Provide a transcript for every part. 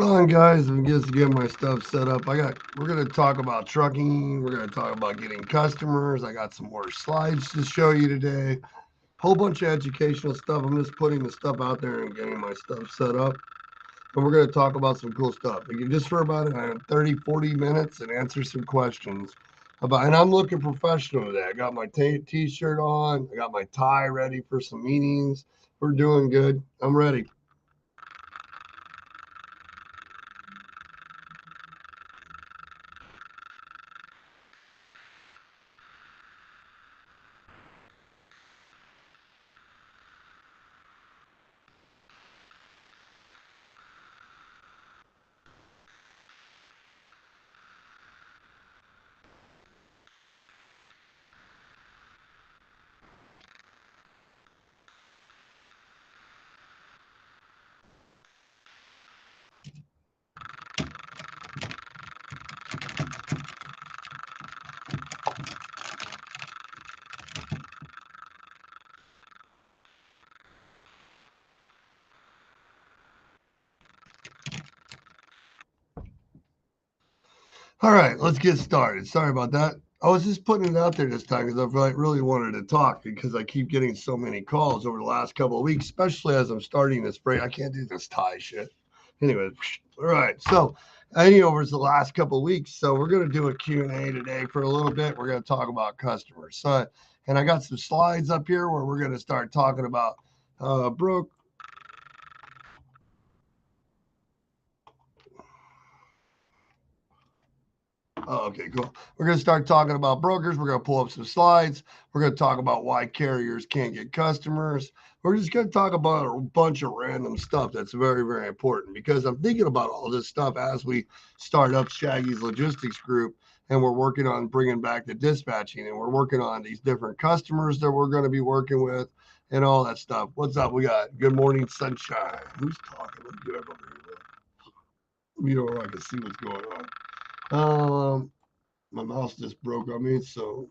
Hold on, guys. I'm just getting my stuff set up. We're gonna talk about trucking. We're gonna talk about getting customers. I got some more slides to show you today. Whole bunch of educational stuff. I'm just putting the stuff out there and getting my stuff set up. And we're gonna talk about some cool stuff. We can just for about 30, 40 minutes and answer some questions about. And I'm looking professional today. I got my t-shirt on. I got my tie ready for some meetings. We're doing good. I'm ready. All right, let's get started. Sorry about that. I was just putting it out there this time because I really wanted to talk because I keep getting so many calls over the last couple of weeks, especially as I'm starting this break. I can't do this tie shit. Anyway, all right. So, over the last couple of weeks, so we're going to do a Q&A today for a little bit. We're going to talk about customers. So, and I got some slides up here where we're going to start talking about broke. Oh, okay, cool. We're going to start talking about brokers. We're going to pull up some slides. We're going to talk about why carriers can't get customers. We're just going to talk about a bunch of random stuff that's very, very important because I'm thinking about all this stuff as we start up Shaggy's Logistics Group and we're working on bringing back the dispatching and we're working on these different customers that we're going to be working with and all that stuff. What's up? We got good morning, sunshine. Who's talking? Let me get over here. Where I can see what's going on. My mouse just broke on me, so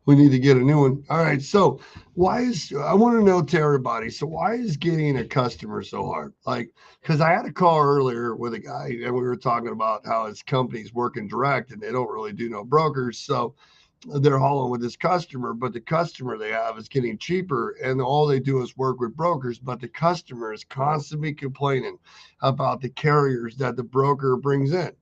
we need to get a new one. All right, so I want to know to everybody, so why is getting a customer so hard? Like, because I had a call earlier with a guy and we were talking about how his company's working direct and they don't really do no brokers. So they're hauling with this customer, but the customer they have is getting cheaper and all they do is work with brokers, but the customer is constantly complaining about the carriers that the broker brings in.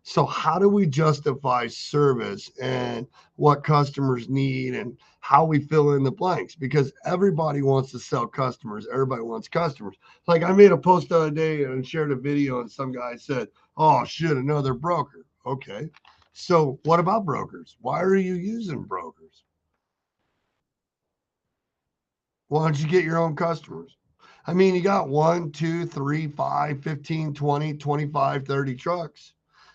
So how do we justify service and what customers need and how we fill in the blanks? Because everybody wants to sell customers. Everybody wants customers. Like I made a post the other day and shared a video and some guy said, "Oh shit, another broker." Okay. So what about brokers? Why are you using brokers? Why don't you get your own customers? I mean, you got 1, 2, 3, 5, 15, 20, 25, 30 trucks.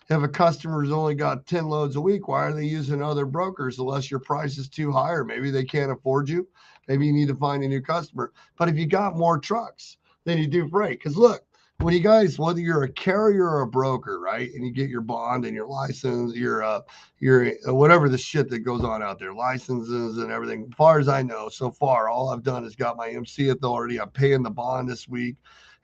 If a customer's only got 10 loads a week, why are they using other brokers unless your price is too high or maybe they can't afford you? Maybe you need to find a new customer. But if you got more trucks than you do freight, because look, when you guys, whether you're a carrier or a broker, right, and you get your bond and your license, your whatever the shit that goes on out there, licenses and everything. As far as I know, so far, all I've done is got my MC authority. I'm paying the bond this week,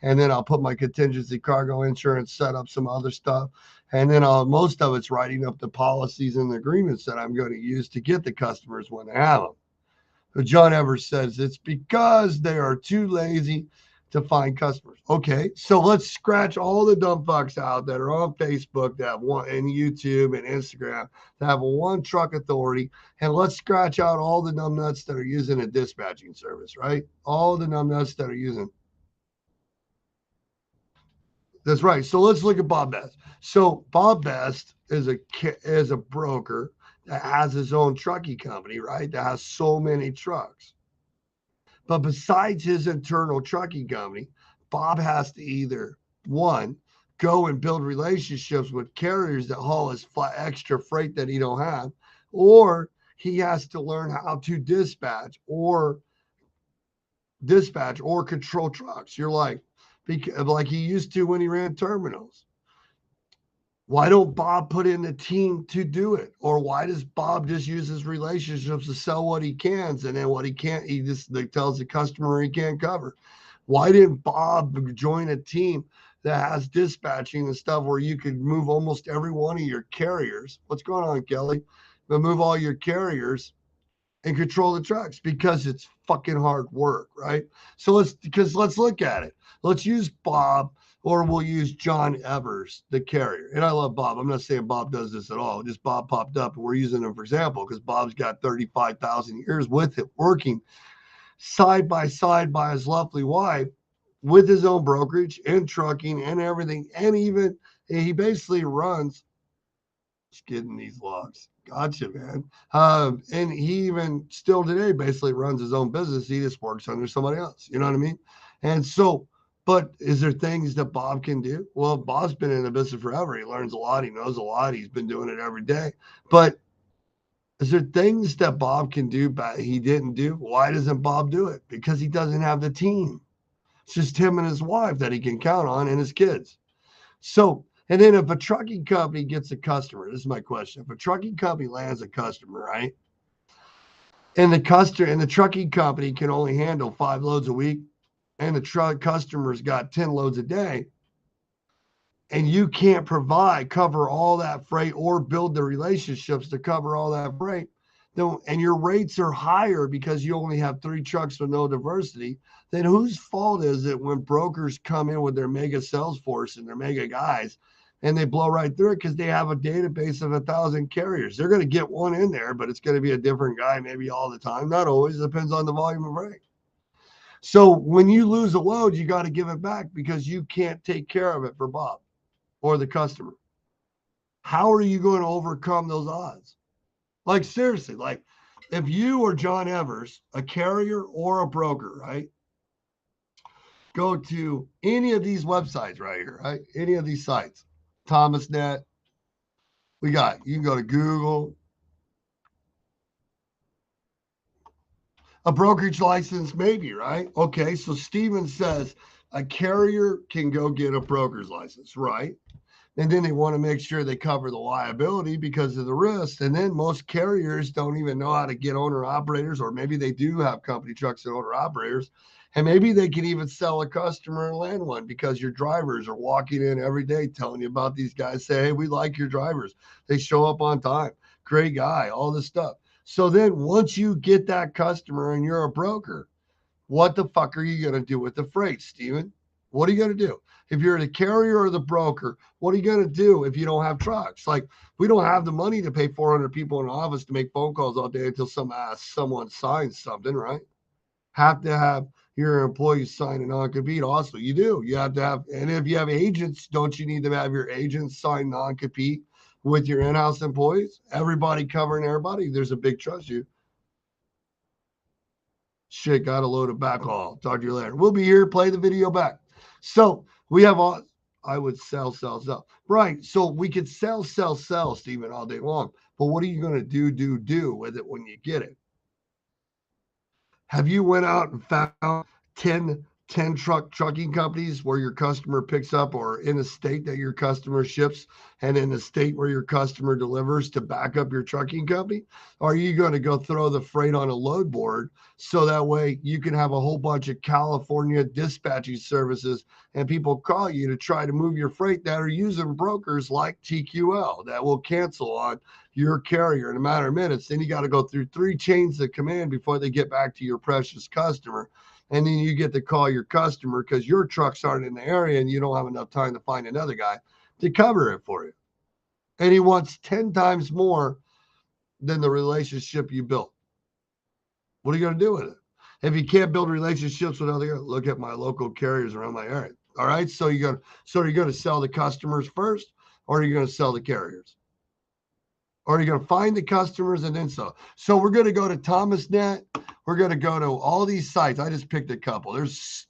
and then I'll put my contingency cargo insurance, set up some other stuff, and then most of it's writing up the policies and the agreements that I'm going to use to get the customers when they have them. But John Evers says it's because they are too lazy to find customers. Okay, so let's scratch all the dumb fucks out that are on Facebook, that have one, and YouTube and Instagram, that have a one truck authority, and let's scratch out all the numbnuts that are using a dispatching service, right? All the numbnuts that are using. That's right. So let's look at Bob Best. So Bob Best is a broker that has his own trucking company, right? That has so many trucks. But besides his internal trucking company, Bob has to either one, go and build relationships with carriers that haul his extra freight that he don't have, or he has to learn how to dispatch or control trucks. You're like he used to when he ran terminals. Why don't Bob put in a team to do it? Or why does Bob just use his relationships to sell what he can, and then what he can't, he just tells the customer he can't cover? Why didn't Bob join a team that has dispatching and stuff where you could move almost every one of your carriers? What's going on, Kelly? But move all your carriers and control the trucks because it's fucking hard work, right? So let's look at it. Let's use Bob, or we'll use John Evers, the carrier. And I love Bob. I'm not saying Bob does this at all. Just Bob popped up and we're using him for example because Bob's got 35,000 years with it, working side by his lovely wife with his own brokerage and trucking and everything. And even he basically runs, just getting these logs. Gotcha, man. And he even still today basically runs his own business. He just works under somebody else. You know what I mean? And so, but is there things that Bob can do? Well, Bob's been in the business forever. He learns a lot. He knows a lot. He's been doing it every day. But is there things that Bob can do but he didn't do? Why doesn't Bob do it? Because he doesn't have the team. It's just him and his wife that he can count on and his kids. So, and then if a trucking company gets a customer, this is my question. If a trucking company lands a customer, right? And the trucking company can only handle 5 loads a week, and the truck customer's got 10 loads a day, and you can't cover all that freight or build the relationships to cover all that freight, and your rates are higher because you only have 3 trucks with no diversity, then whose fault is it when brokers come in with their mega sales force and their mega guys and they blow right through it because they have a database of 1,000 carriers? They're going to get one in there, but it's going to be a different guy maybe all the time. Not always. It depends on the volume of freight. So when you lose a load, you got to give it back because you can't take care of it for Bob or the customer. How are you going to overcome those odds? Like seriously, like if you or John Evers, a carrier or a broker, right, go to any of these websites right here, right, any of these sites, ThomasNet, you can go to Google, a brokerage license, maybe, right? Okay, so Steven says a carrier can go get a broker's license, right? And then they want to make sure they cover the liability because of the risk. And then most carriers don't even know how to get owner operators, or maybe they do have company trucks and owner operators. And maybe they can even sell a customer and land one because your drivers are walking in every day telling you about these guys. Say, hey, we like your drivers. They show up on time. Great guy, all this stuff. So then once you get that customer and you're a broker, what the fuck are you going to do with the freight, Steven? What are you going to do? If you're the carrier or the broker, what are you going to do if you don't have trucks? Like, we don't have the money to pay 400 people in an office to make phone calls all day until someone signs something, right? Have to have your employees sign a non-compete. Also, you do. You have to have, and if you have agents, don't you need to have your agents sign non-compete with your in-house employees? Everybody covering everybody. There's a big trust you. Shit, got a load of backhaul. Talk to you later. We'll be here. Play the video back. So we have all. I would sell. Right. So we could sell, Stephen, all day long. But what are you going to do with it when you get it? Have you went out and found 10 trucking companies where your customer picks up, or in a state that your customer ships and in a state where your customer delivers to back up your trucking company? Or are you going to go throw the freight on a load board so that way you can have a whole bunch of California dispatching services and people call you to try to move your freight that are using brokers like TQL that will cancel on your carrier in a matter of minutes? Then you got to go through 3 chains of command before they get back to your precious customer. And then you get to call your customer because your trucks aren't in the area and you don't have enough time to find another guy to cover it for you. And he wants 10 times more than the relationship you built. What are you going to do with it? If you can't build relationships with other, look at my local carriers around my area. All right. So you're going to sell the customers first, or are you going to sell the carriers? Or are you going to find the customers and then sell? So we're going to go to ThomasNet. We're going to go to all these sites. I just picked a couple. There's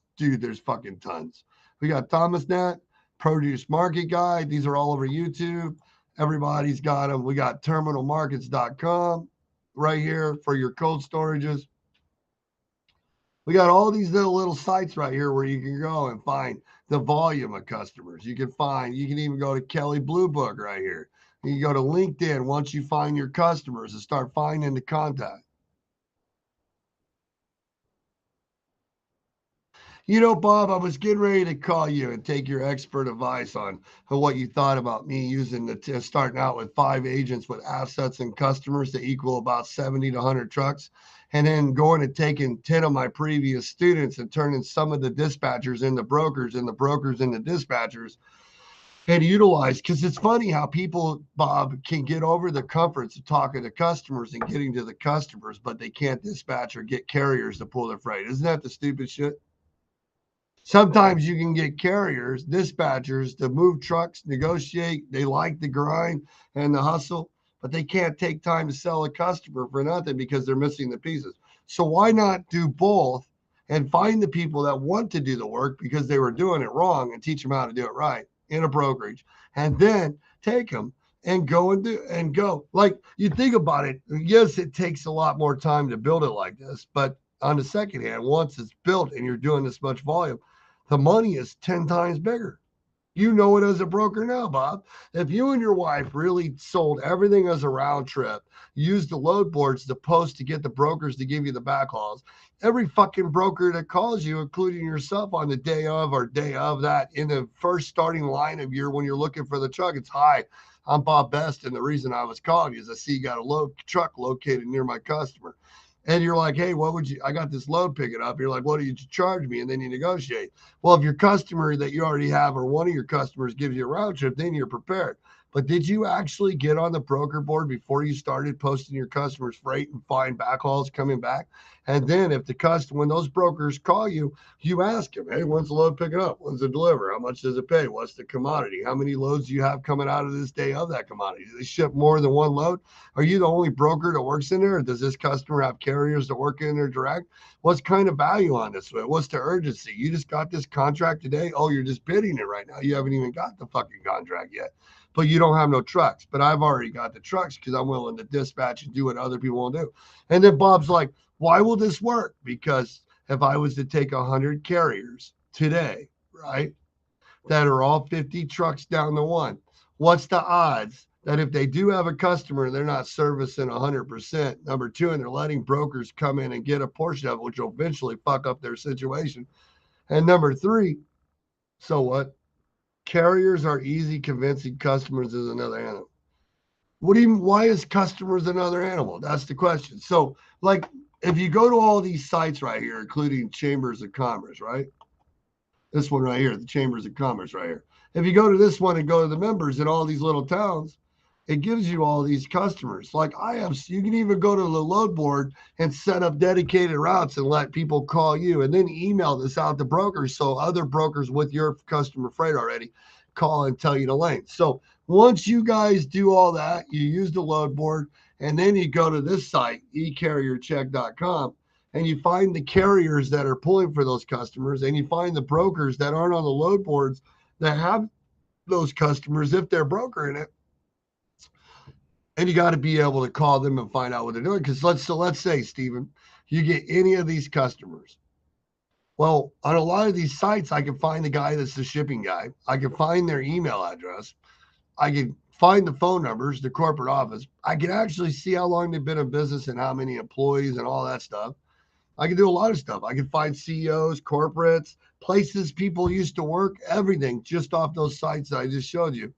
fucking tons. We got ThomasNet, Produce Market Guide. These are all over YouTube. Everybody's got them. We got terminalmarkets.com right here for your cold storages. We got all these little sites right here where you can go and find the volume of customers. You can even go to Kelly Blue Book right here. You can go to LinkedIn once you find your customers and start finding the contact. You know, Bob, I was getting ready to call you and take your expert advice on what you thought about me using starting out with 5 agents with assets and customers that equal about 70 to 100 trucks, and then going and taking 10 of my previous students and turning some of the dispatchers into brokers and the brokers into dispatchers and utilize. Because it's funny how people, Bob, can get over the comforts of talking to customers and getting to the customers, but they can't dispatch or get carriers to pull their freight. Isn't that the stupid shit? Sometimes you can get carriers, dispatchers to move trucks, negotiate. They like the grind and the hustle, but they can't take time to sell a customer for nothing because they're missing the pieces. So why not do both and find the people that want to do the work because they were doing it wrong and teach them how to do it right in a brokerage, and then take them and go and do and go. Like you think about it, yes, it takes a lot more time to build it like this, but on the second hand, once it's built and you're doing this much volume, the money is 10 times bigger. You know it as a broker now, Bob. If you and your wife really sold everything as a round trip, used the load boards to post to get the brokers to give you the backhauls, every fucking broker that calls you, including yourself on the day of or day of that, in the first starting line of your when you're looking for the truck, it's hi. I'm Bob Best, and the reason I was calling you is I see you got a truck located near my customer. And you're like, hey, what would you? I got this load picking up. You're like, what do you charge me? And then you negotiate. Well, if your customer that you already have or one of your customers gives you a round trip, then you're prepared. But did you actually get on the broker board before you started posting your customers' freight and find backhauls coming back? And then if the customer, when those brokers call you, you ask them, hey, when's the load picking up? When's it deliver? How much does it pay? What's the commodity? How many loads do you have coming out of this day of that commodity? Do they ship more than one load? Are you the only broker that works in there? Or does this customer have carriers that work in there direct? What's kind of value on this? What's the urgency? You just got this contract today. Oh, you're just bidding it right now. You haven't even got the fucking contract yet, but you don't have no trucks. But I've already got the trucks because I'm willing to dispatch and do what other people won't do. And then Bob's like, why will this work? Because if I was to take 100 carriers today, right, that are all 50 trucks down to one, what's the odds that if they do have a customer, they're not servicing 100%, number two, and they're letting brokers come in and get a portion of it, which will eventually fuck up their situation. And number three, so what? Carriers are easy convincing customers is another animal. What do you, why is customers another animal? That's the question. So, like, if you go to all these sites right here, including Chambers of Commerce, right? This one right here, the Chambers of Commerce right here. If you go to this one and go to the members in all these little towns, it gives you all these customers. Like I have, you can even go to the load board and set up dedicated routes and let people call you and then email this out to brokers. So other brokers with your customer freight already call and tell you the lane. So once you guys do all that, you use the load board and then you go to this site, ecarriercheck.com, and you find the carriers that are pulling for those customers and you find the brokers that aren't on the load boards that have those customers if they're brokering it, and you got to be able to call them and find out what they're doing. Because let's say, Stephen, you get any of these customers. Well, on a lot of these sites, I can find the guy that's the shipping guy. I can find their email address. I can find the phone numbers, the corporate office. I can actually see how long they've been in business and how many employees and all that stuff. I can do a lot of stuff. I can find CEOs, corporates, places people used to work, everything just off those sites that I just showed you.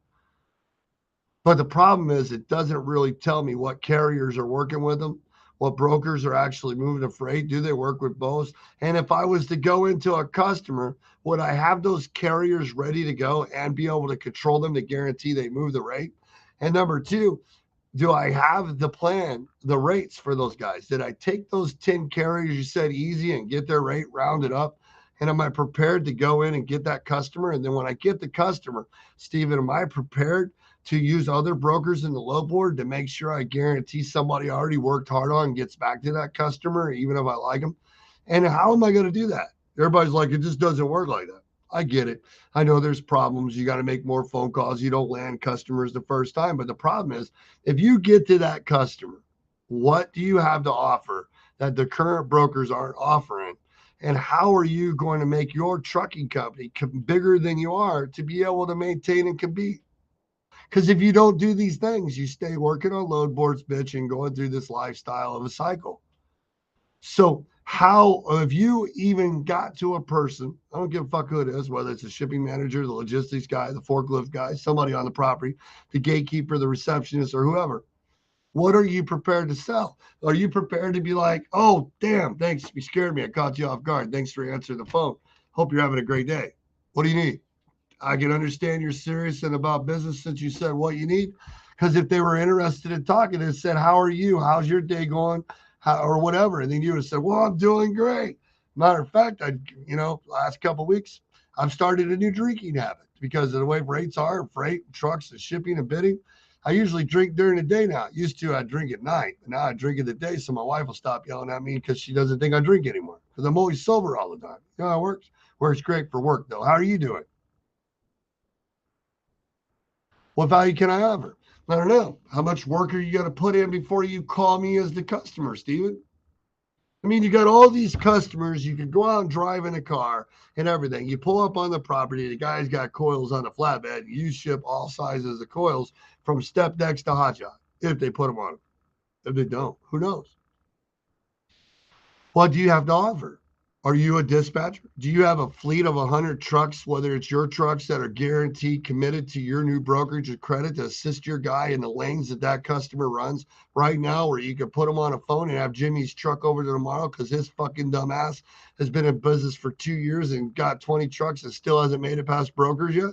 But the problem is it doesn't really tell me what carriers are working with them, what brokers are actually moving the freight. Do they work with both? And if I was to go into a customer, would I have those carriers ready to go and be able to control them to guarantee they move the rate? And number two, do I have the plan, the rates for those guys? Did I take those 10 carriers you said easy and get their rate rounded up? And am I prepared to go in and get that customer? And then when I get the customer, Stephen, am I prepared to use other brokers in the low board to make sure I guarantee somebody already worked hard on gets back to that customer, even if I like them? And how am I going to do that? Everybody's like, it just doesn't work like that. I get it. I know there's problems. You got to make more phone calls. You don't land customers the first time. But the problem is, if you get to that customer, what do you have to offer that the current brokers aren't offering? And how are you going to make your trucking company bigger than you are to be able to maintain and compete? Because if you don't do these things, you stay working on load boards, bitch, and going through this lifestyle of a cycle. So how have you even got to a person? I don't give a fuck who it is, whether it's a shipping manager, the logistics guy, the forklift guy, somebody on the property, the gatekeeper, the receptionist, or whoever. What are you prepared to sell? Are you prepared to be like, oh, damn, thanks. You scared me. I caught you off guard. Thanks for answering the phone. Hope you're having a great day. What do you need? I can understand you're serious and about business since you said what you need. Because if they were interested in talking and said, how are you? How's your day going? Or whatever. And then you would have said, well, I'm doing great. Matter of fact, last couple of weeks, I've started a new drinking habit because of the way rates are, freight, trucks, and shipping and bidding. I usually drink during the day now. Used to, I drink at night, but now I drink in the day. So my wife will stop yelling at me because she doesn't think I drink anymore because I'm always sober all the time. You know how it works? Works great for work, though. How are you doing? What value can I offer? I don't know. How much work are you going to put in before you call me as the customer, Steven? I mean, you got all these customers. You can go out and drive in a car and everything. You pull up on the property. The guy's got coils on the flatbed. You ship all sizes of coils from step decks to hot shot if they put them on them. If they don't, who knows? What do you have to offer? Are you a dispatcher? Do you have a fleet of 100 trucks, whether it's your trucks that are guaranteed committed to your new brokerage of credit to assist your guy in the lanes that that customer runs right now, where you can put him on a phone and have Jimmy's truck over to tomorrow because his fucking dumbass has been in business for 2 years and got 20 trucks and still hasn't made it past brokers yet?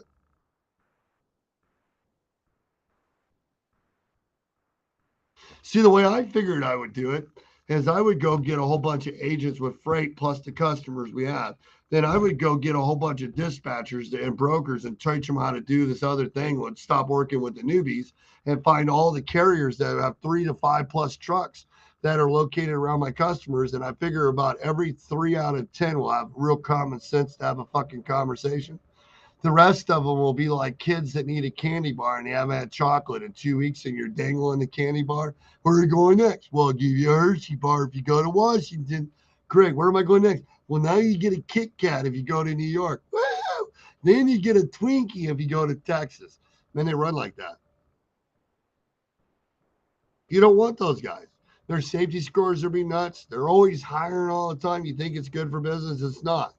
See, the way I figured I would do it is I would go get a whole bunch of agents with freight plus the customers we have. Then I would go get a whole bunch of dispatchers and brokers and teach them how to do this other thing. Would stop working with the newbies and find all the carriers that have 3 to 5 plus trucks that are located around my customers. And I figure about every 3 out of 10 will have real common sense to have a fucking conversation. The rest of them will be like kids that need a candy bar and they haven't had chocolate in 2 weeks and you're dangling the candy bar. Where are you going next? Well, I'll give you a Hershey bar if you go to Washington. Craig, where am I going next? Well, now you get a Kit Kat if you go to New York. Woo! Then you get a Twinkie if you go to Texas. Then they run like that. You don't want those guys. Their safety scores are be nuts. They're always hiring all the time. You think it's good for business. It's not.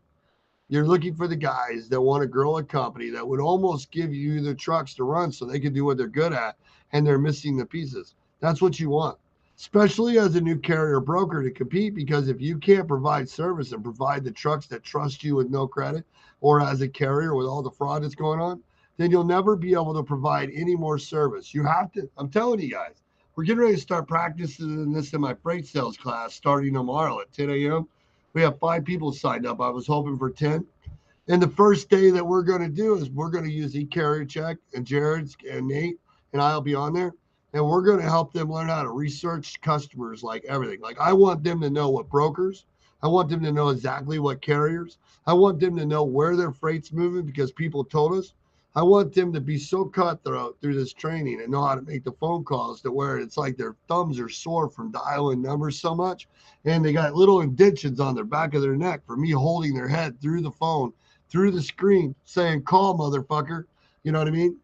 You're looking for the guys that want to grow a company that would almost give you the trucks to run so they can do what they're good at and they're missing the pieces. That's what you want, especially as a new carrier broker to compete. Because if you can't provide service and provide the trucks that trust you with no credit or as a carrier with all the fraud that's going on, then you'll never be able to provide any more service. You have to, I'm telling you guys, we're getting ready to start practicing this in my freight sales class starting tomorrow at 10 a.m. We have 5 people signed up. I was hoping for 10. And the first day that we're going to do is we're going to use eCarrier Check and Jared's and Nate and I'll be on there. And we're going to help them learn how to research customers like everything. Like I want them to know what brokers. I want them to know exactly what carriers. I want them to know where their freight's moving because people told us. I want them to be so cutthroat through this training and know how to make the phone calls to where it's like their thumbs are sore from dialing numbers so much. And they got little indentions on their back of their neck for me holding their head through the phone, through the screen, saying, call, motherfucker. You know what I mean?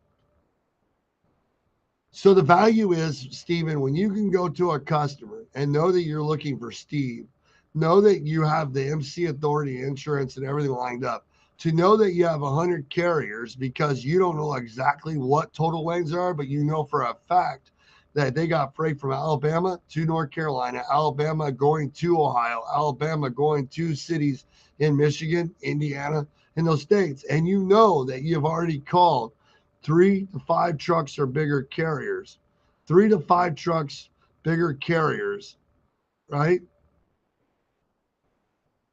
So the value is, Stephen, when you can go to a customer and know that you're looking for Steve, know that you have the MC Authority insurance and everything lined up, to know that you have 100 carriers because you don't know exactly what total lanes there are, but you know for a fact that they got freight from Alabama to North Carolina, Alabama going to Ohio, Alabama going to cities in Michigan, Indiana, in those states. And you know that you've already called 3 to 5 trucks or bigger carriers, 3 to 5 trucks, bigger carriers, right?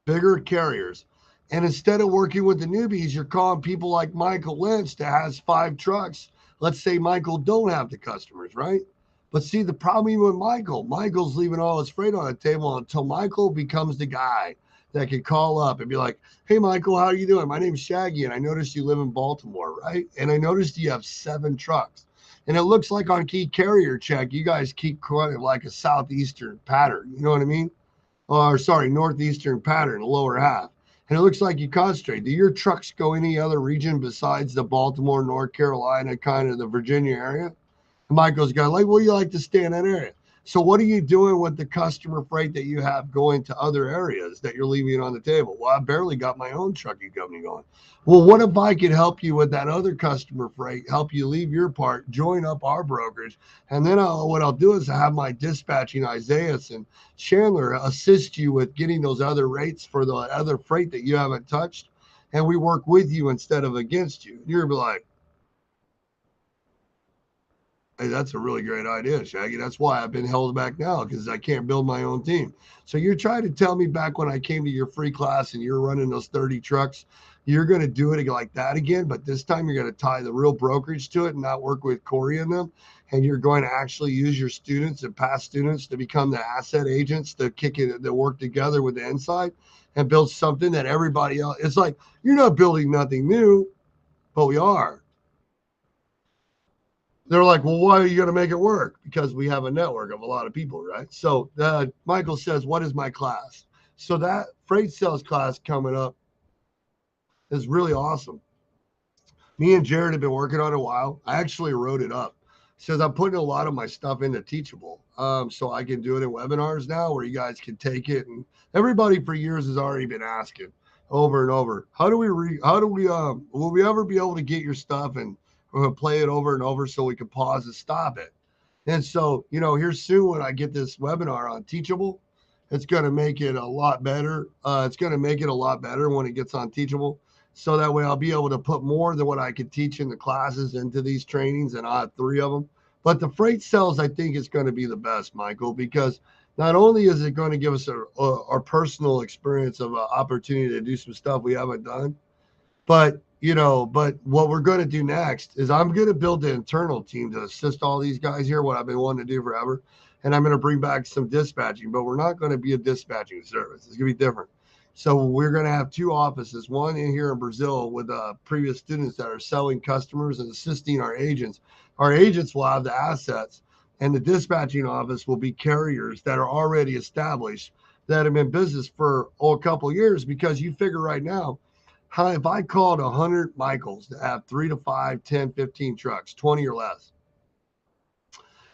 Bigger carriers. And instead of working with the newbies, you're calling people like Michael Lynch that has 5 trucks. Let's say Michael don't have the customers, right? But see, the problem with Michael's leaving all his freight on the table until Michael becomes the guy that can call up and be like, hey, Michael, how are you doing? My name's Shaggy, and I noticed you live in Baltimore, right? And I noticed you have 7 trucks. And it looks like on Key Carrier Check, you guys keep kind of like a southeastern pattern. You know what I mean? Or sorry, northeastern pattern, the lower half. And it looks like you concentrate. Do your trucks go any other region besides the Baltimore, North Carolina, kind of the Virginia area? And Michael's got like, well, you like to stay in that area. So what are you doing with the customer freight that you have going to other areas that you're leaving on the table? Well, I barely got my own trucking company going. Well, what if I could help you with that other customer freight, help you leave your part, join up our brokerage, and then what I'll do is have my dispatching Isaiah and Chandler assist you with getting those other rates for the other freight that you haven't touched, and we work with you instead of against you. You're gonna be like, hey, that's a really great idea, Shaggy. That's why I've been held back now, because I can't build my own team. So you're trying to tell me back when I came to your free class and you're running those 30 trucks, you're going to do it like that again, but this time you're going to tie the real brokerage to it and not work with Corey and them. And you're going to actually use your students and past students to become the asset agents to kick it, to work together with the inside and build something that everybody else. It's like, you're not building nothing new, but we are. They're like, well, why are you going to make it work? Because we have a network of a lot of people, right? So Michael says, what is my class? So that freight sales class coming up is really awesome. Me and Jared have been working on it a while. I actually wrote it up. Says I'm putting a lot of my stuff into Teachable, so I can do it in webinars now where you guys can take it. And everybody for years has already been asking over and over, will we ever be able to get your stuff and play it over and over so we can pause and stop it? And so, here soon when I get this webinar on Teachable, it's going to make it a lot better. It's going to make it a lot better when it gets on Teachable. So that way I'll be able to put more than what I could teach in the classes into these trainings, and I'll have 3 of them. But the freight sales, I think, is going to be the best, Michael, because not only is it going to give us our personal experience of an opportunity to do some stuff we haven't done, but what we're going to do next is I'm going to build the internal team to assist all these guys here, what I've been wanting to do forever. And I'm going to bring back some dispatching, but we're not going to be a dispatching service. It's going to be different. So we're going to have 2 offices, one in here in Brazil with previous students that are selling customers and assisting our agents. Our agents will have the assets, and the dispatching office will be carriers that are already established that have been in business for a couple of years. Because you figure right now, if I called 100 Michaels that have 3 to 5, 10, 15 trucks, 20 or less,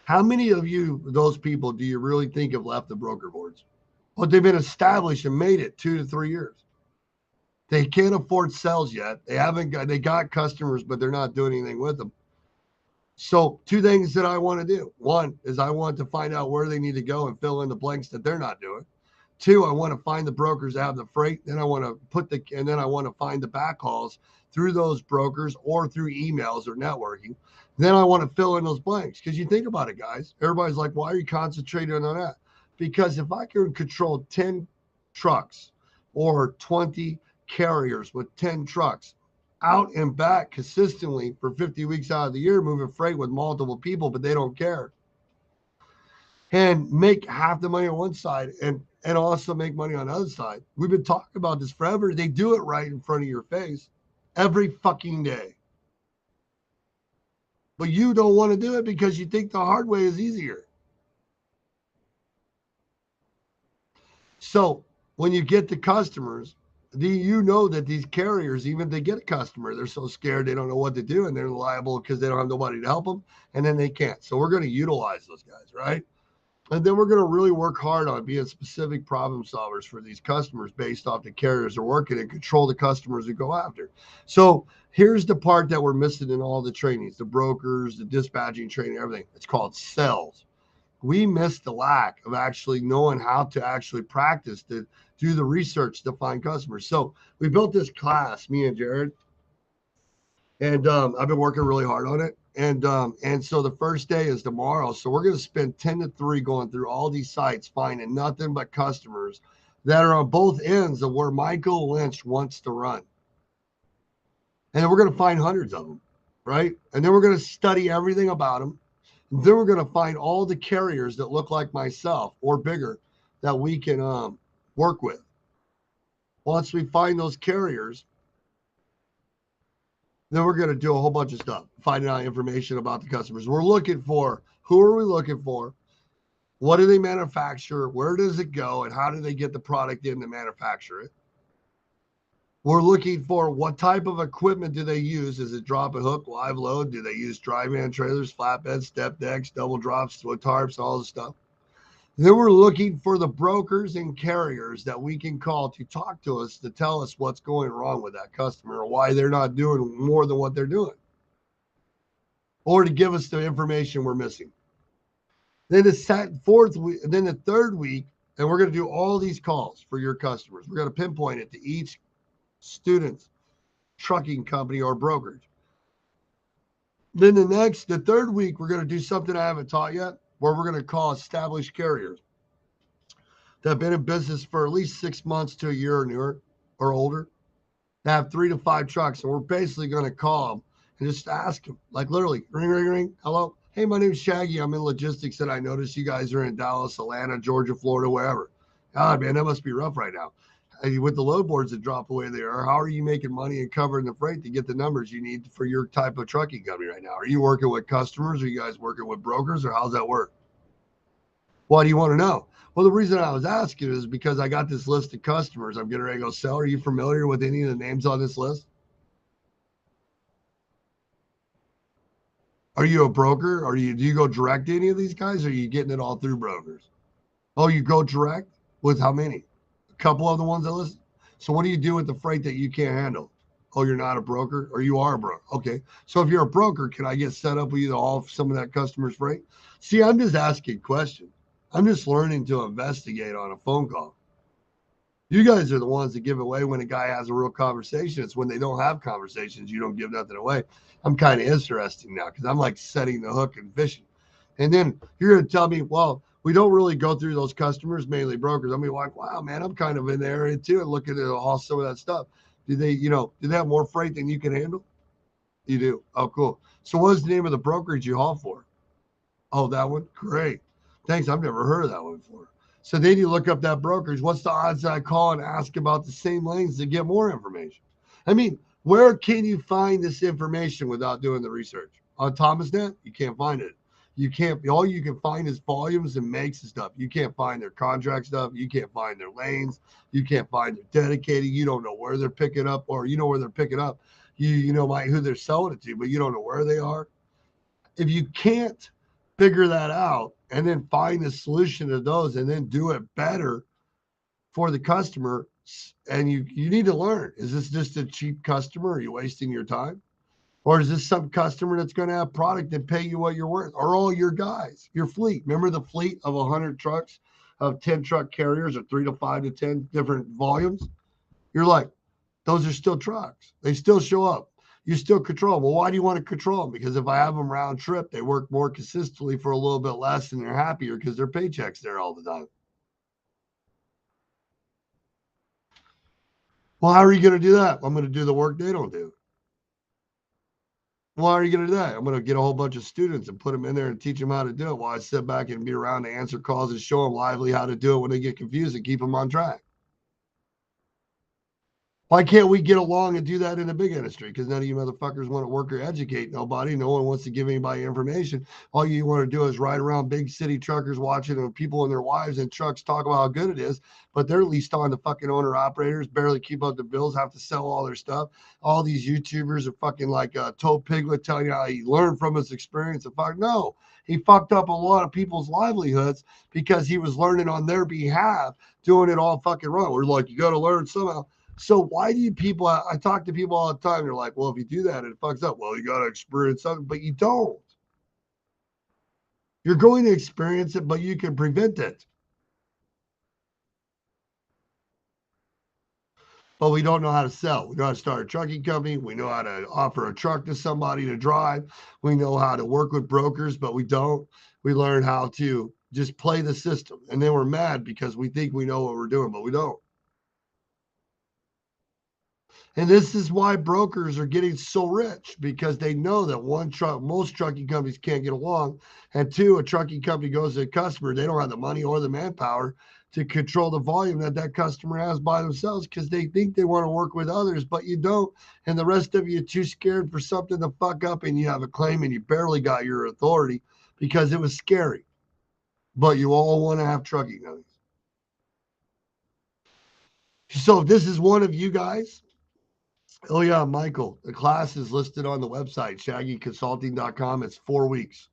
how many of those people do you really think have left the broker boards? Well, they've been established and made it 2 to 3 years. They can't afford sales yet. They got customers, but they're not doing anything with them. So 2 things that I want to do. One is I want to find out where they need to go and fill in the blanks that they're not doing. 2, I want to find the brokers that have the freight. Then I want to find the backhauls through those brokers or through emails or networking. Then I want to fill in those blanks. Because you think about it, guys. Everybody's like, why are you concentrating on that? Because if I can control 10 trucks or 20 carriers with 10 trucks out and back consistently for 50 weeks out of the year, moving freight with multiple people, but they don't care, and make half the money on one side and also make money on the other side. We've been talking about this forever. They do it right in front of your face every fucking day. But you don't want to do it because you think the hard way is easier. So when you get the customers, that these carriers, even if they get a customer, they're so scared they don't know what to do, and they're liable because they don't have nobody to help them, and then they can't. So we're going to utilize those guys, right? And then we're going to really work hard on being specific problem solvers for these customers based off the carriers they're working and control the customers we go after. So here's the part that we're missing in all the trainings, the brokers, the dispatching training, everything. It's called sales. We missed the lack of actually knowing how to actually practice to do the research to find customers. So we built this class, me and Jared, and I've been working really hard on it. And so the first day is tomorrow. So we're going to spend 10 to 3 going through all these sites, finding nothing but customers that are on both ends of where Michael Lynch wants to run. And then we're going to find hundreds of them, right? And then we're going to study everything about them. Then we're going to find all the carriers that look like myself or bigger that we can work with. Once we find those carriers, then we're going to do a whole bunch of stuff, finding out information about the customers. We're looking for, who are we looking for? What do they manufacture? Where does it go? And how do they get the product in to manufacture it? We're looking for what type of equipment do they use? Is it drop and hook, live load? Do they use dry van trailers, flatbeds, step decks, double drops, split tarps, all this stuff? Then we're looking for the brokers and carriers that we can call to talk to us to tell us what's going wrong with that customer or why they're not doing more than what they're doing, or to give us the information we're missing. Then the fourth week, then the third week, and we're going to do all these calls for your customers. We're going to pinpoint it to each student's trucking company or brokerage. Then the third week, we're going to do something I haven't taught yet, where we're going to call established carriers that have been in business for at least 6 months to a year or newer or older, that have 3 to 5 trucks. And we're basically going to call them and just ask them, like literally, ring, ring, ring. Hello. Hey, my name's Shaggy. I'm in logistics, and I noticed you guys are in Dallas, Atlanta, Georgia, Florida, wherever. God, man, that must be rough right now. With the load boards that drop away there, how are you making money and covering the freight to get the numbers you need for your type of trucking company right now? Are you working with customers? Are you guys working with brokers, or how's that work? Why do you want to know? Well, the reason I was asking is because I got this list of customers I'm getting ready to go sell. Are you familiar with any of the names on this list? Are you a broker? Do you go direct to any of these guys, or are you getting it all through brokers? Oh, you go direct with how many? A couple of the ones that list. So what do you do with the freight that you can't handle? Oh, you're not a broker, or you are a broker. Okay. So if you're a broker, can I get set up with you to haul some of that customer's freight? See, I'm just asking questions. I'm just learning to investigate on a phone call. You guys are the ones that give away when a guy has a real conversation. It's when they don't have conversations, you don't give nothing away. I'm kind of interesting now because I'm like setting the hook and fishing. And then you're going to tell me, well, we don't really go through those customers, mainly brokers. I mean, like, wow, man, I'm kind of in the area too and looking at all some of that stuff. Do they have more freight than you can handle? You do. Oh, cool. So what's the name of the brokerage you haul for? Oh, that one? Great. Thanks. I've never heard of that one before. So then you look up that brokerage. What's the odds that I call and ask about the same lanes to get more information? I mean, where can you find this information without doing the research? On ThomasNet, you can't find it. You can't, all you can find is volumes and makes and stuff. You can't find their contract stuff. You can't find their lanes. You can't find their dedicated. You don't know where they're picking up, or you know where they're picking up. You know who they're selling it to, but you don't know where they are. If you can't figure that out and then find a solution to those and then do it better for the customer, and you need to learn, is this just a cheap customer? Are you wasting your time? Or is this some customer that's going to have product and pay you what you're worth? Or all your guys, your fleet? Remember the fleet of 100 trucks, of 10 truck carriers, or 3 to 5 to 10 different volumes? You're like, those are still trucks. They still show up. You still control them. Well, why do you want to control them? Because if I have them round trip, they work more consistently for a little bit less and they're happier because their paycheck's there all the time. Well, how are you going to do that? I'm going to do the work they don't do. Why are you going to do that? I'm going to get a whole bunch of students and put them in there and teach them how to do it while I sit back and be around to answer calls and show them lively how to do it when they get confused and keep them on track. Why can't we get along and do that in the big industry? Because none of you motherfuckers want to work or educate nobody. No one wants to give anybody information. All you want to do is ride around big city truckers watching people and their wives in trucks talk about how good it is, but they're leased on to fucking owner operators, barely keep up the bills, have to sell all their stuff. All these YouTubers are fucking like Toe Piglet telling you how he learned from his experience. And fuck, no, he fucked up a lot of people's livelihoods because he was learning on their behalf, doing it all fucking wrong. We're like, you got to learn somehow. So why do you people, I talk to people all the time, they're like, well, if you do that, it fucks up. Well, you got to experience something, but you don't. You're going to experience it, but you can prevent it. But we don't know how to sell. We know how to start a trucking company. We know how to offer a truck to somebody to drive. We know how to work with brokers, but we don't. We learn how to just play the system. And then we're mad because we think we know what we're doing, but we don't. And this is why brokers are getting so rich, because they know that most trucking companies can't get along. And two, a trucking company goes to a customer, they don't have the money or the manpower to control the volume that customer has by themselves because they think they want to work with others, but you don't. And the rest of you are too scared for something to fuck up and you have a claim and you barely got your authority because it was scary. But you all want to have trucking companies. So if this is one of you guys, oh, yeah, Michael. The class is listed on the website, shaggyconsulting.com. It's 4 weeks.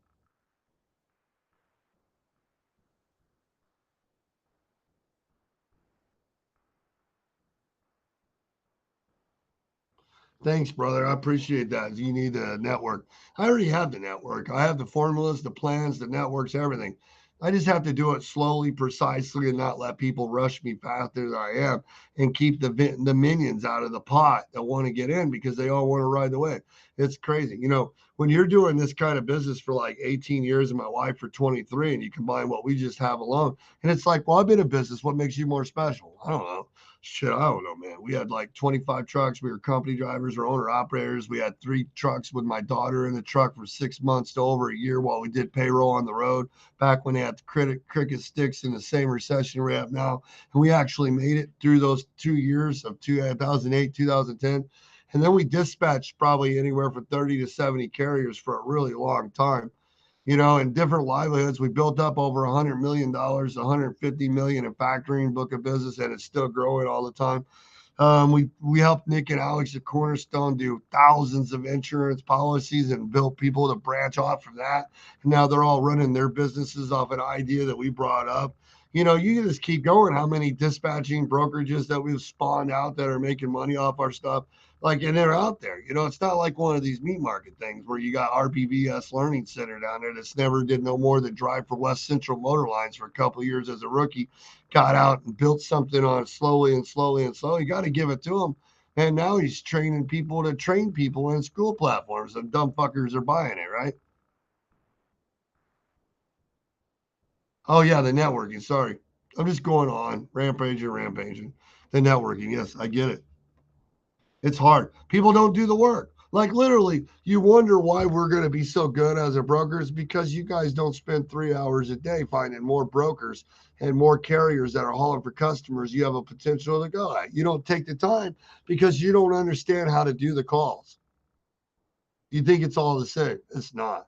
Thanks, brother. I appreciate that. You need the network. I already have the network. I have the formulas, the plans, the networks, everything. I just have to do it slowly, precisely, and not let people rush me faster than I am, and keep the minions out of the pot that want to get in because they all want to ride the wave. It's crazy. When you're doing this kind of business for like 18 years and my wife for 23, and you combine what we just have alone, and it's like, well, I've been in business. What makes you more special? I don't know. Shit, I don't know, man. We had like 25 trucks. We were company drivers or owner operators. We had 3 trucks with my daughter in the truck for 6 months to over a year while we did payroll on the road back when they had the cricket sticks in the same recession we have now. And we actually made it through those 2 years of 2008, 2010. And then we dispatched probably anywhere from 30 to 70 carriers for a really long time, in different livelihoods. We built up over $100 million, 150 million in factoring book of business, and it's still growing all the time. We helped Nick and Alex at Cornerstone do thousands of insurance policies and built people to branch off from that. And now they're all running their businesses off an idea that we brought up. You can just keep going. How many dispatching brokerages that we've spawned out that are making money off our stuff? And they're out there. It's not like one of these meat market things where you got RBVS Learning Center down there that's never did no more than drive for West Central Motor Lines for a couple of years as a rookie, got out and built something on it slowly and slowly and slowly. You got to give it to him. And now he's training people to train people in school platforms, and dumb fuckers are buying it, right? Oh, yeah, the networking. Sorry. I'm just going on rampaging. The networking. Yes, I get it. It's hard. People don't do the work. Like literally, you wonder why we're going to be so good as a brokers because you guys don't spend 3 hours a day finding more brokers and more carriers that are hauling for customers you have a potential to go at. You don't take the time because you don't understand how to do the calls. You think it's all the same. It's not.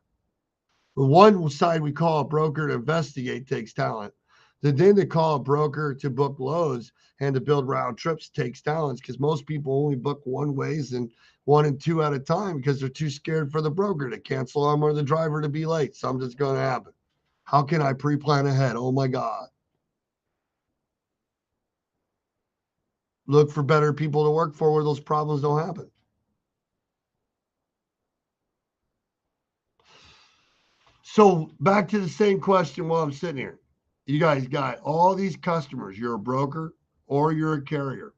The one side we call a broker to investigate takes talent. Then to call a broker to book loads and to build round trips takes talents because most people only book one ways and one and two at a time because they're too scared for the broker to cancel them or the driver to be late. Something's going to happen. How can I pre-plan ahead? Oh my God. Look for better people to work for where those problems don't happen. So back to the same question while I'm sitting here. You guys got all these customers. You're a broker or you're a carrier.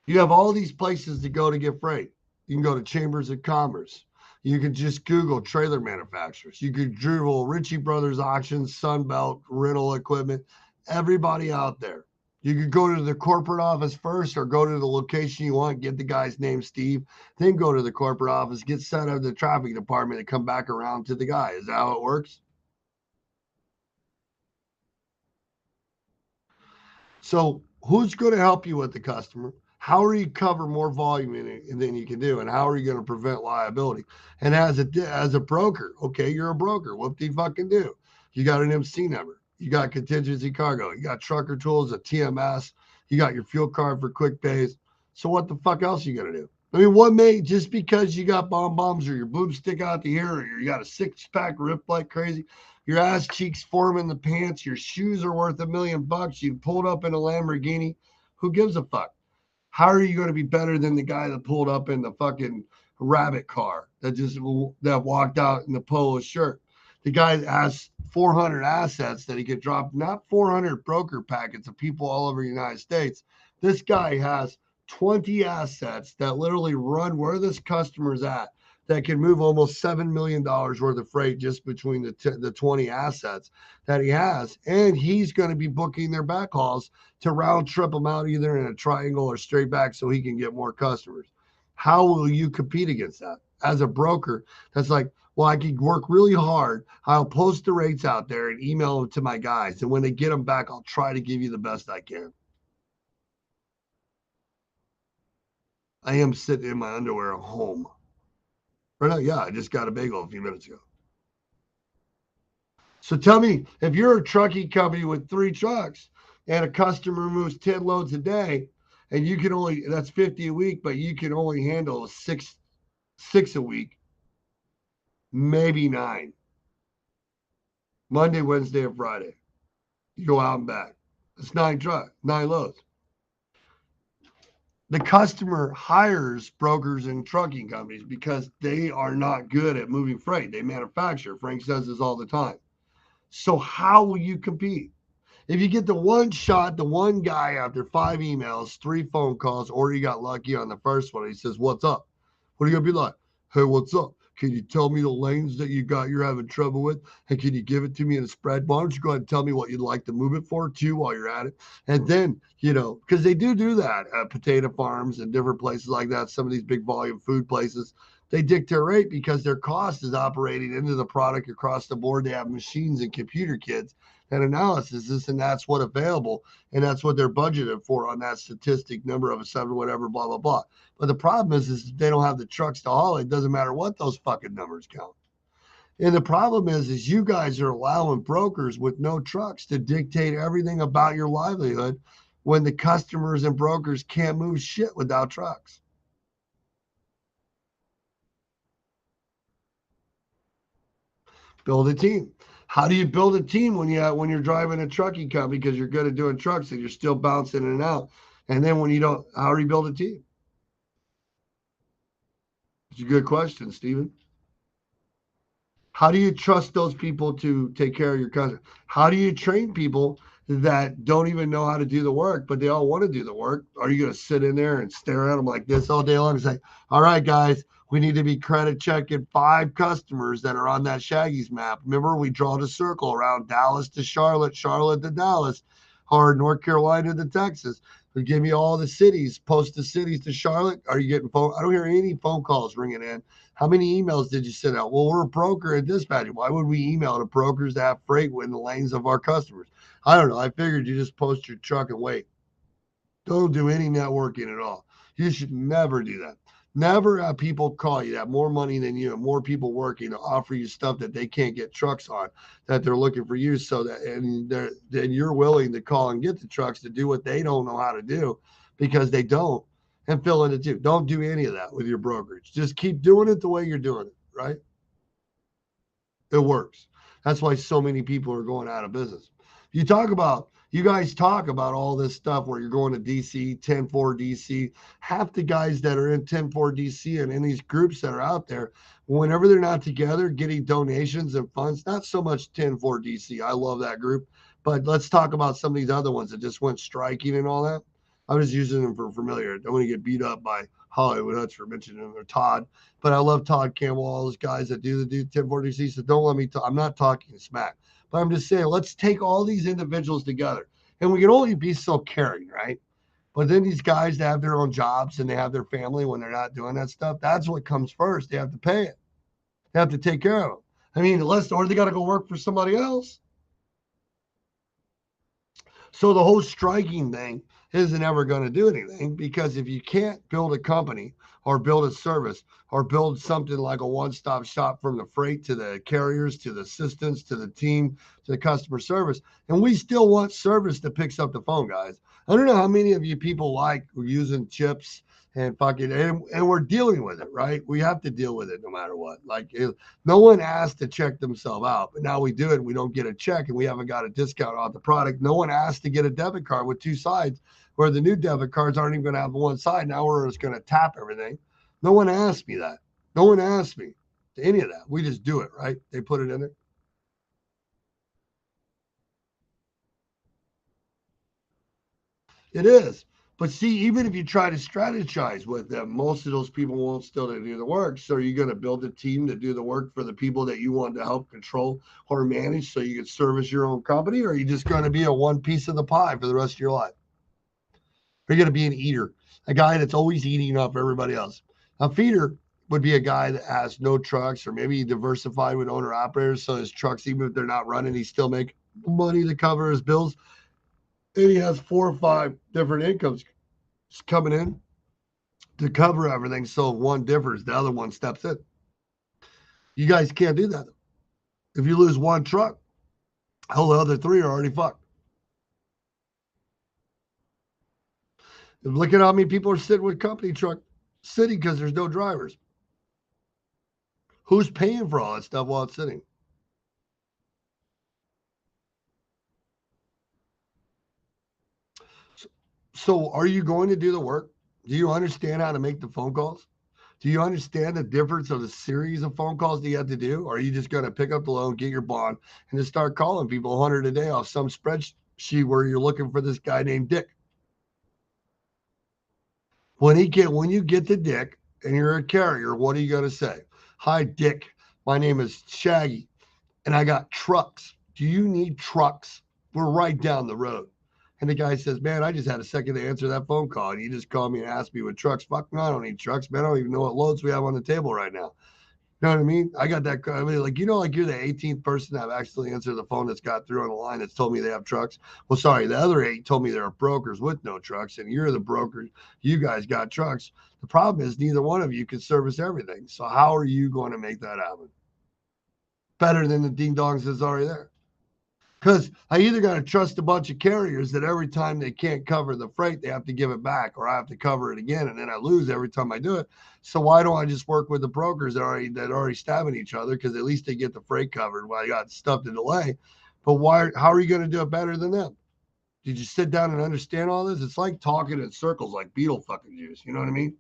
You have all these places to go to get freight. You can go to Chambers of Commerce. You can just Google trailer manufacturers. You could Google Ritchie Brothers Auctions, Sunbelt Rental Equipment, everybody out there. You could go to the corporate office first or go to the location you want, get the guy's name, Steve, then go to the corporate office, get sent out of the traffic department, and come back around to the guy. Is that how it works? So who's going to help you with the customer? How are you cover more volume in it than you can do, and how are you going to prevent liability? And as a broker, okay, you're a broker. What do you fucking do? You got an MC number. You got contingency cargo. You got trucker tools, a TMS. You got your fuel card for quick pays. So what the fuck else you gonna do? I mean, what may just because you got bombs or your boobs stick out the ear or you got a 6-pack ripped like crazy, your ass cheeks forming the pants, your shoes are worth $1 million, you pulled up in a Lamborghini. Who gives a fuck? How are you going to be better than the guy that pulled up in the fucking rabbit car that walked out in the polo shirt? The guy that has 400 assets that he could drop, not 400 broker packets of people all over the United States. This guy has 20 assets that literally run where this customer's at that can move almost $7 million worth of freight just between the 20 assets that he has. And he's going to be booking their backhauls to round trip them out either in a triangle or straight back so he can get more customers. How will you compete against that? As a broker, that's like, well, I can work really hard. I'll post the rates out there and email them to my guys. And when they get them back, I'll try to give you the best I can. I am sitting in my underwear at home. Right now, yeah, I just got a bagel a few minutes ago. So tell me, if you're a trucking company with 3 trucks and a customer moves 10 loads a day, and you can only that's 50 a week, but you can only handle six a week, maybe 9. Monday, Wednesday, and Friday. You go out and back. It's 9 loads. The customer hires brokers and trucking companies because they are not good at moving freight. They manufacture. Frank says this all the time. So how will you compete? If you get the one shot, the one guy after 5 emails, 3 phone calls, or you got lucky on the first one, he says, "What's up?" What are you gonna be like? "Hey, what's up? Can you tell me the lanes that you're having trouble with? And can you give it to me in a spread? Why don't you go ahead and tell me what you'd like to move it for too while you're at it?" And then, because they do that at potato farms and different places like that, some of these big volume food places, they dictate rate because their cost is operating into the product across the board. They have machines and computer kids and analysis, and that's what available, and that's what they're budgeted for on that statistic number of a seven, whatever, blah blah blah. But the problem is they don't have the trucks to haul it. It doesn't matter what those fucking numbers count. And the problem is you guys are allowing brokers with no trucks to dictate everything about your livelihood when the customers and brokers can't move shit without trucks. Build a team. How do you build a team when you're driving a trucking company because you're good at doing trucks and you're still bouncing in and out? And then when you don't, how do you build a team? It's a good question, Stephen. How do you trust those people to take care of your customer? How do you train people that don't even know how to do the work, but they all want to do the work? Are you going to sit in there and stare at them like this all day long and say, "All right, guys, we need to be credit checking 5 customers that are on that Shaggy's map. Remember, we draw the circle around Dallas to Charlotte, Charlotte to Dallas, or North Carolina to Texas. Give me all the cities, post the cities to Charlotte. Are you getting phone? I don't hear any phone calls ringing in. How many emails did you send out? Well, we're a broker at dispatch. Why would we email to brokers that have freight in the lanes of our customers? I don't know. I figured you just post your truck and wait. Don't do any networking at all. You should never do that. Never have people call you that have more money than you and more people working to offer you stuff that they can't get trucks on, that they're looking for you, so that then you're willing to call and get the trucks to do what they don't know how to do because they don't, and fill in it too. Don't do any of that with your brokerage. Just keep doing it the way you're doing it, right? It works. That's why so many people are going out of business. You guys talk about all this stuff where you're going to DC, 10-4 DC. Half the guys that are in 10-4 DC and in these groups that are out there, whenever they're not together getting donations and funds, not so much 10-4 DC. I love that group. But let's talk about some of these other ones that just went striking and all that. I'm just using them for familiar. I don't want to get beat up by Hollywood Huts for mentioning them or Todd. But I love Todd Campbell, all those guys that do 1040C. So don't let me talk. I'm not talking smack, but I'm just saying, let's take all these individuals together. And we can only be so caring, right? But then these guys that have their own jobs and they have their family when they're not doing that stuff, that's what comes first. They have to pay it. They have to take care of them. I mean, or they got to go work for somebody else. So the whole striking thing isn't ever going to do anything because if you can't build a company or build a service or build something like a one-stop shop from the freight to the carriers to the assistants to the team to the customer service, and we still want service that picks up the phone, guys. I don't know how many of you people like using chips and fucking and we're dealing with it, right? We have to deal with it no matter what. Like no one asked to check themselves out, but now we do it. We don't get a check and we haven't got a discount off the product. No one asked to get a debit card with 2 sides where the new debit cards aren't even going to have one side. Now we're just going to tap everything. No one asked me that. No one asked me to any of that. We just do it, right? They put it in there. It is. But see, even if you try to strategize with them, most of those people won't still do the work. So are you going to build a team to do the work for the people that you want to help control or manage so you can service your own company? Or are you just going to be a one piece of the pie for the rest of your life? Are you going to be an eater, a guy that's always eating up everybody else? A feeder would be a guy that has no trucks or maybe diversified with owner operators. So his trucks, even if they're not running, he still make money to cover his bills. And he has 4 or 5 different incomes coming in to cover everything. So if one differs, the other one steps in. You guys can't do that. If you lose one truck, all the other 3 are already fucked. Look at how many people are sitting with company truck sitting because there's no drivers. Who's paying for all that stuff while it's sitting? So are you going to do the work? Do you understand how to make the phone calls? Do you understand the difference of the series of phone calls that you have to do? Or are you just going to pick up the loan, get your bond, and just start calling people 100 a day off some spreadsheet where you're looking for this guy named Dick? When you get to Dick and you're a carrier, what are you going to say? Hi, Dick. My name is Shaggy, and I got trucks. Do you need trucks? We're right down the road. And the guy says, man, I just had a second to answer that phone call. And you just called me and asked me what trucks. Fuck, no, I don't need trucks, man. I don't even know what loads we have on the table right now. You know what I mean? I got that. I mean, like, like you're the 18th person I've actually answered the phone that's got through on the line that's told me they have trucks. Well, sorry, the other 8 told me there are brokers with no trucks, and you're the broker. You guys got trucks. The problem is neither one of you can service everything. So how are you going to make that happen? Better than the ding dongs that's already there. Because I either got to trust a bunch of carriers that every time they can't cover the freight, they have to give it back, or I have to cover it again, and then I lose every time I do it. So why don't I just work with the brokers that already stabbing each other? Because at least they get the freight covered while I got stuff to delay. But why? How are you going to do it better than them? Did you sit down and understand all this? It's like talking in circles, like beetle fucking juice. You know what I mean?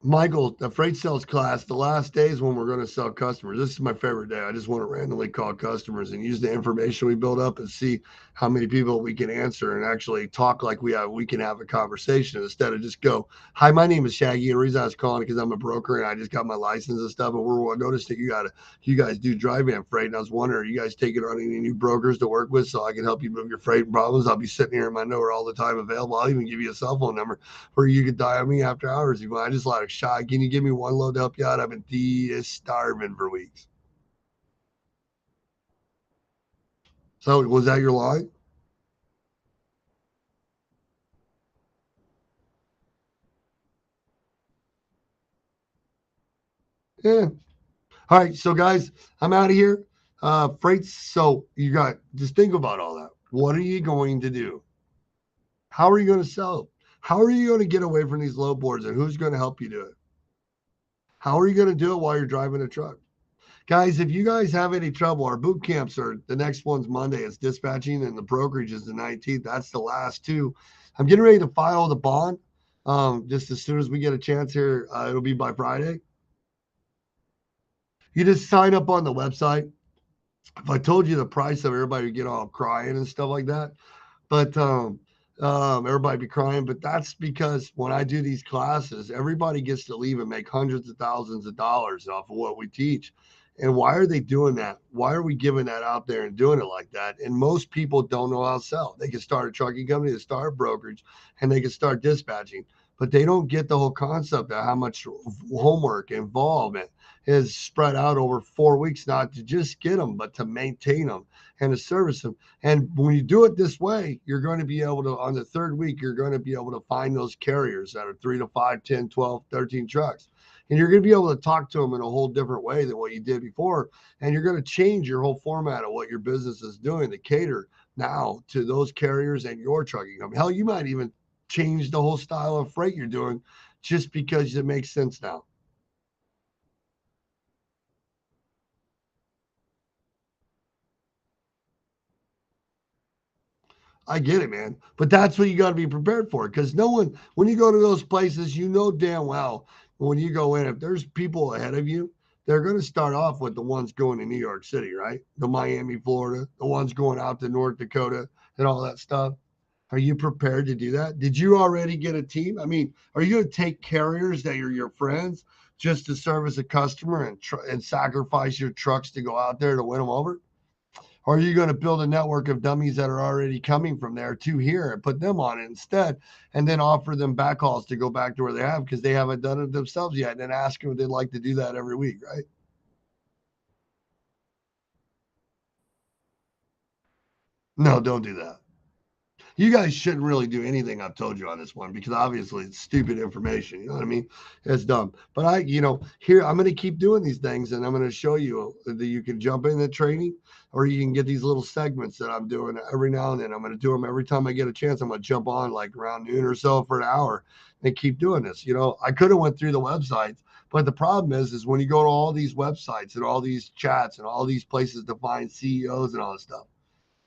Michael, the freight sales class, the last day is when we're going to sell customers. This is my favorite day. I just want to randomly call customers and use the information we build up and see how many people we can answer and actually talk like we can have a conversation instead of just go, hi, my name is Shaggy. And the reason I was calling because I'm a broker and I just got my license and stuff. And we're noticed that you guys do dry van freight. And I was wondering, are you guys taking on any new brokers to work with so I can help you move your freight problems? I'll be sitting here in my nowhere all the time available. I'll even give you a cell phone number where you could dial me after hours. You go, I just like a shot. Can you give me one load to help you out? I've been starving for weeks. So was that your line? Yeah. All right. So guys, I'm out of here. Freights. So you got just think about all that. What are you going to do? How are you going to sell? How are you going to get away from these low boards and who's going to help you do it? How are you going to do it while you're driving a truck? Guys, if you guys have any trouble, our boot camps are the next one's Monday. It's dispatching, and the brokerage is the 19th. That's the last two. I'm getting ready to file the bond. Just as soon as we get a chance here, it'll be by Friday. You just sign up on the website. If I told you the price of everybody would get all crying and stuff like that, but everybody be crying. But that's because when I do these classes, everybody gets to leave and make hundreds of thousands of dollars off of what we teach. And why are they doing that? Why are we giving that out there and doing it like that? And most people don't know how to sell. They can start a trucking company, they start a brokerage, and they can start dispatching. But they don't get the whole concept of how much homework involvement is spread out over 4 weeks, not to just get them, but to maintain them and to service them. And when you do it this way, you're going to be able to, on the third week, you're going to be able to find those carriers that are 3 to 5, 10, 12, 13 trucks. And you're going to be able to talk to them in a whole different way than what you did before. And you're going to change your whole format of what your business is doing to cater now to those carriers and your trucking company. Hell, you might even change the whole style of freight you're doing just because it makes sense now. I get it, man. But that's what you got to be prepared for because no one, when you go to those places, you know damn well when you go in, if there's people ahead of you, they're going to start off with the ones going to New York City, right? The Miami, Florida, the ones going out to North Dakota and all that stuff. Are you prepared to do that? Did you already get a team? I mean, are you going to take carriers that are your friends just to service a customer and sacrifice your trucks to go out there to win them over? Or are you going to build a network of dummies that are already coming from there to here and put them on it instead and then offer them backhauls to go back to where they have because they haven't done it themselves yet and then ask them if they'd like to do that every week, right? No, don't do that. You guys shouldn't really do anything I've told you on this one because obviously it's stupid information. You know what I mean? It's dumb. But here I'm going to keep doing these things and I'm going to show you that you can jump in the training or you can get these little segments that I'm doing every now and then. I'm going to do them every time I get a chance. I'm going to jump on like around noon or so for an hour and keep doing this. I could have went through the websites, But the problem is when you go to all these websites and all these chats and all these places to find CEOs and all this stuff,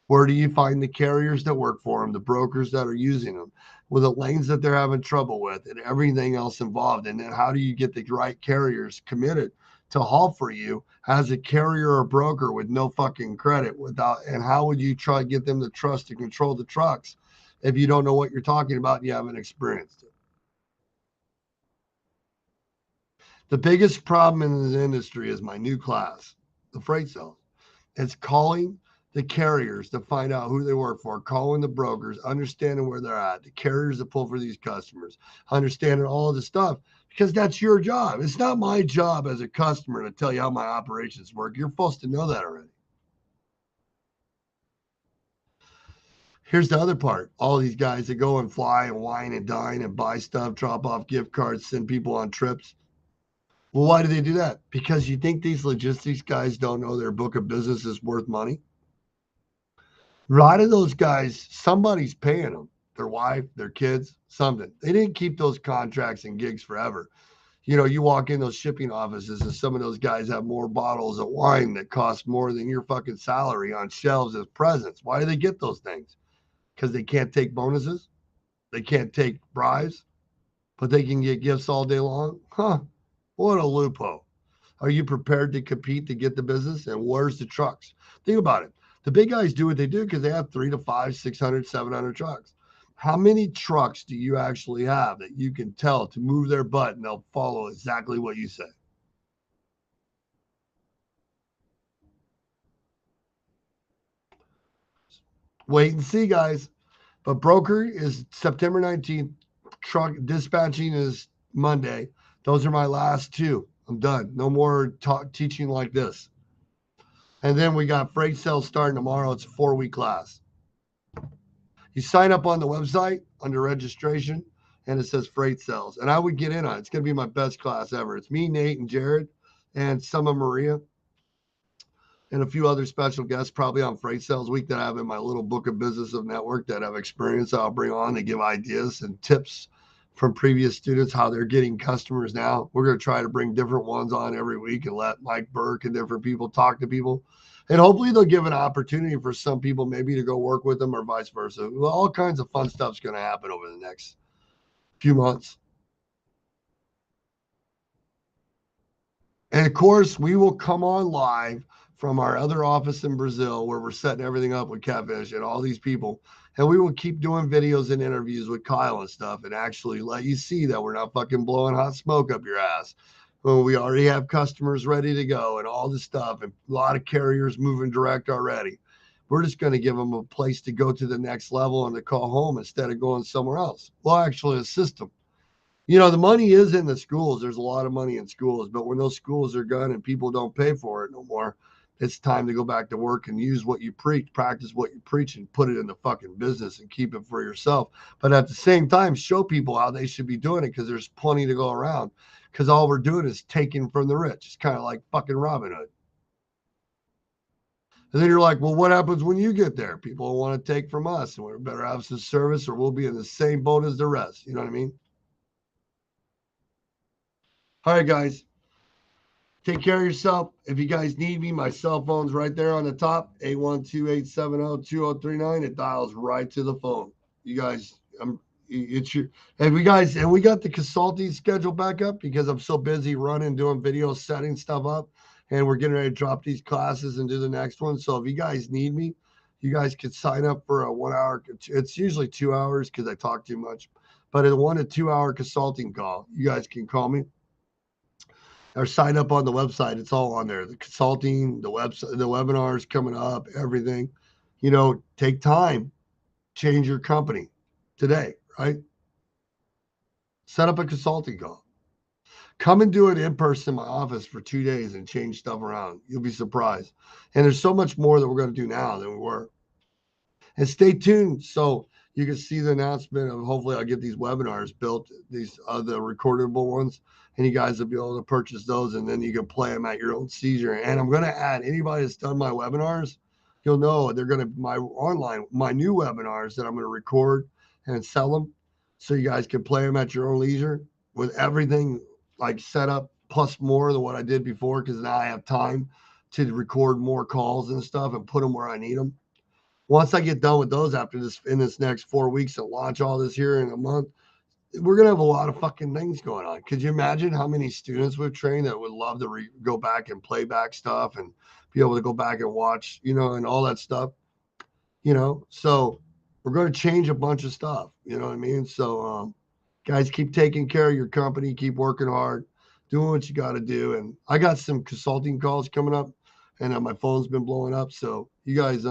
where do you find the carriers that work for them, the brokers that are using them, with the lanes that they're having trouble with, and everything else involved? And then how do you get the right carriers committed to haul for you as a carrier or broker with no fucking credit without? And how would you try to get them to trust to control the trucks if you don't know what you're talking about and you haven't experienced it? The biggest problem in this industry is my new class, the freight sales. It's calling the carriers to find out who they work for, calling the brokers, understanding where they're at, the carriers that pull for these customers, understanding all of the stuff, because that's your job. It's not my job as a customer to tell you how my operations work. You're supposed to know that already. Here's the other part. All these guys that go and fly and wine and dine and buy stuff, drop off gift cards, send people on trips. Well, why do they do that? Because you think these logistics guys don't know their book of business is worth money? A lot of those guys, somebody's paying them, their wife, their kids, something. They didn't keep those contracts and gigs forever. You know, you walk in those shipping offices and some of those guys have more bottles of wine that cost more than your fucking salary on shelves as presents. Why do they get those things? Because they can't take bonuses. They can't take bribes, but they can get gifts all day long. Huh. What a loophole. Are you prepared to compete to get the business? And where's the trucks? Think about it. The big guys do what they do because they have 3 to 5, 600, 700 trucks. How many trucks do you actually have that you can tell to move their butt and they'll follow exactly what you say? Wait and see, guys. But broker is September 19th. Truck dispatching is Monday. Those are my last two. I'm done. No more teaching like this. And then we got freight sales starting tomorrow. It's a 4-week class. You sign up on the website under registration, and it says freight sales. And I would get in on it. It's going to be my best class ever. It's me, Nate, and Jared, and some of Maria, and a few other special guests, probably on Freight Sales Week, that I have in my little book of business of network that have experience I'll bring on to give ideas and tips from previous students, how they're getting customers now. We're going to try to bring different ones on every week and let Mike Burke and different people talk to people. And hopefully they'll give an opportunity for some people maybe to go work with them or vice versa. Well, all kinds of fun stuff's going to happen over the next few months. And of course, we will come on live from our other office in Brazil where we're setting everything up with Catfish and all these people. And we will keep doing videos and interviews with Kyle and stuff and actually let you see that we're not fucking blowing hot smoke up your ass. Well, we already have customers ready to go and all this stuff and a lot of carriers moving direct already. We're just going to give them a place to go to the next level and to call home instead of going somewhere else. Well, actually assist them. You know, the money is in the schools. There's a lot of money in schools, but when those schools are gone and people don't pay for it no more, it's time to go back to work and use what you preach, practice what you preach, and put it in the fucking business and keep it for yourself. But at the same time, show people how they should be doing it because there's plenty to go around. Because all we're doing is taking from the rich. It's kind of like fucking Robin Hood. And then you're like, well, what happens when you get there? People want to take from us, and we better have some service or we'll be in the same boat as the rest. You know what I mean? All right, guys. Take care of yourself. If you guys need me, my cell phone's right there on the top, 812-870-2039. It dials right to the phone. You guys, it's your, and we got the consulting schedule back up because I'm so busy running, doing videos, setting stuff up, and we're getting ready to drop these classes and do the next one. So if you guys need me, you guys could sign up for a 1 hour. It's usually 2 hours because I talk too much, but a 1 to 2 hour consulting call. You guys can call me or sign up on the website. It's all on there. The consulting, the website, the webinars coming up, everything. You know, take time, change your company today, right? Set up a consulting call. Come and do it in person in my office for 2 days and change stuff around. You'll be surprised. And there's so much more that we're going to do now than we were. And stay tuned so you can see the announcement of hopefully I'll get these webinars built, these the recordable ones, and you guys will be able to purchase those, and then you can play them at your own seizure. And I'm going to add anybody that's done my webinars, you'll know they're going to my new webinars that I'm going to record and sell them, so you guys can play them at your own leisure with everything like set up plus more than what I did before because now I have time to record more calls and stuff and put them where I need them. Once I get done with those after this in this next 4 weeks and launch all this here in a month, we're gonna have a lot of fucking things going on. Could you imagine how many students we've trained that would love to go back and play back stuff and be able to go back and watch, and all that stuff, So we're going to change a bunch of stuff. You know what I mean? So, guys, keep taking care of your company, keep working hard, doing what you got to do. And I got some consulting calls coming up, and my phone's been blowing up. So you guys,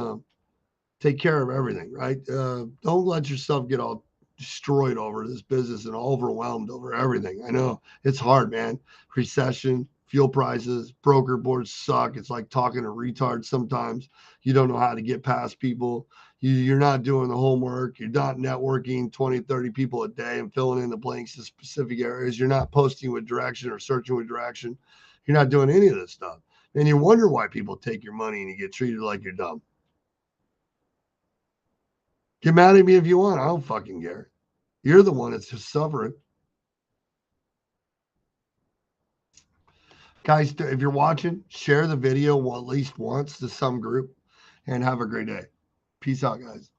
take care of everything, right? Don't let yourself get all destroyed over this business and overwhelmed over everything. I know it's hard, man. Recession, fuel prices, broker boards suck. It's like talking to retards sometimes. You don't know how to get past people. You're not doing the homework. You're not networking 20, 30 people a day and filling in the blanks in specific areas. You're not posting with direction or searching with direction. You're not doing any of this stuff. And you wonder why people take your money and you get treated like you're dumb. Get mad at me if you want. I don't fucking care. You're the one that's just suffering. Guys, if you're watching, share the video at least once to some group and have a great day. Peace out, guys.